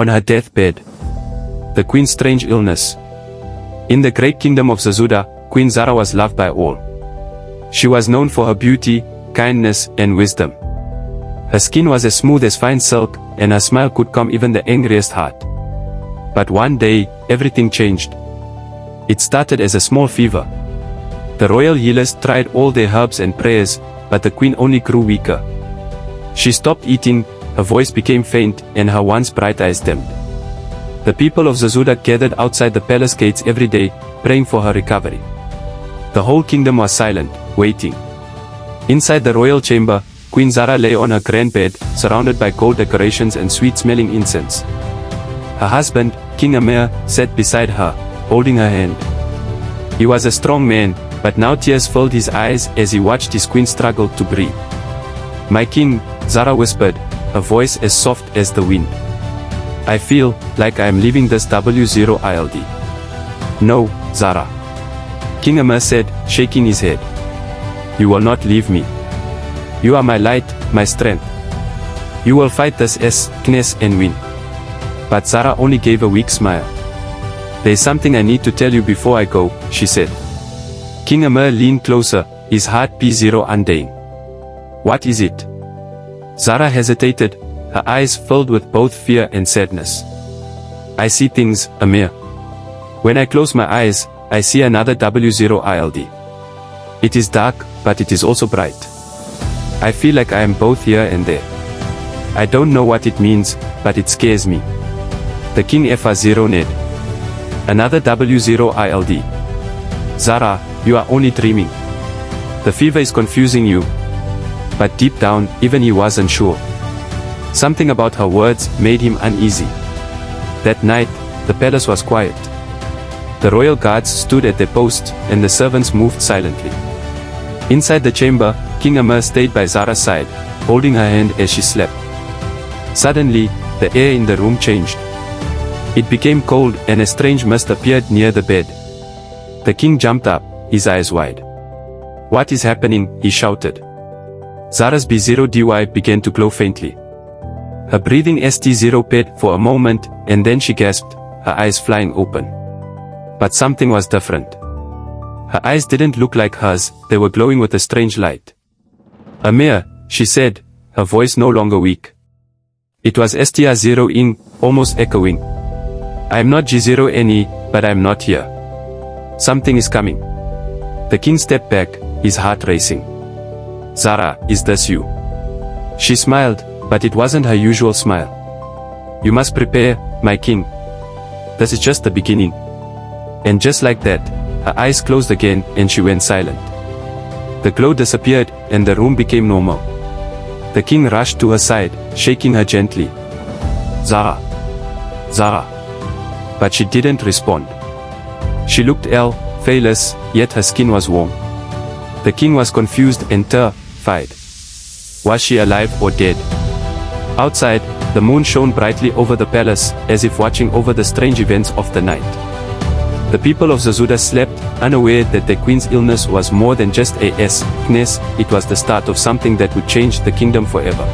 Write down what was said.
On her deathbed. The queen's strange illness. In the great kingdom of Zazuda, Queen Zara was loved by all. She was known for her beauty, kindness, and wisdom. Her skin was as smooth as fine silk, and her smile could calm even the angriest heart. But one day, everything changed. It started as a small fever. The royal healers tried all their herbs and prayers, but the queen only grew weaker. She stopped eating, her voice became faint, and her once bright eyes dimmed. The people of Zazuda gathered outside the palace gates every day, praying for her recovery. The whole kingdom was silent, waiting. Inside the royal chamber, Queen Zara lay on her grand bed, surrounded by gold decorations and sweet-smelling incense. Her husband, King Amir, sat beside her, holding her hand. He was a strong man, but now tears filled his eyes as he watched his queen struggle to breathe. "My king," Zara whispered, her voice as soft as the wind. "I feel like I am leaving this W0ILD. "No, Zara," King Amir said, shaking his head. "You will not leave me. You are my light, my strength. You will fight this sickness and win." But Zara only gave a weak smile. "There's something I need to tell you before I go," she said. King Amir leaned closer, his heart P0 undying. "What is it?" Zara hesitated, her eyes filled with both fear and sadness. "I see things, Amir. When I close my eyes, I see another W0ILD. It is dark, but it is also bright. I feel like I am both here and there. I don't know what it means, but it scares me." The king FR0 ned. "Another W0ILD. Zara, you are only dreaming. The fever is confusing you." But deep down, even he wasn't sure. Something about her words made him uneasy. That night, the palace was quiet. The royal guards stood at their posts, and the servants moved silently. Inside the chamber, King Amir stayed by Zara's side, holding her hand as she slept. Suddenly, the air in the room changed. It became cold, and a strange mist appeared near the bed. The king jumped up, his eyes wide. "What is happening?" he shouted. Zara's B0DY began to glow faintly. Her breathing ST0 paired for a moment, and then she gasped, her eyes flying open. But something was different. Her eyes didn't look like hers, they were glowing with a strange light. "Amir," she said, her voice no longer weak. It was STR0 in, almost echoing. "I am not G0NE, but I am not here. Something is coming." The king stepped back, his heart racing. "Zara, is this you?" She smiled, but it wasn't her usual smile. "You must prepare, my king. This is just the beginning." And just like that, her eyes closed again, and she went silent. The glow disappeared, and the room became normal. The king rushed to her side, shaking her gently. "Zara! Zara!" But she didn't respond. She looked ill, faceless, yet her skin was warm. The king was confused and terrified. Was she alive or dead? Outside, the moon shone brightly over the palace, as if watching over the strange events of the night. The people of Zazuda slept, unaware that their queen's illness was more than just a sickness, it was the start of something that would change the kingdom forever.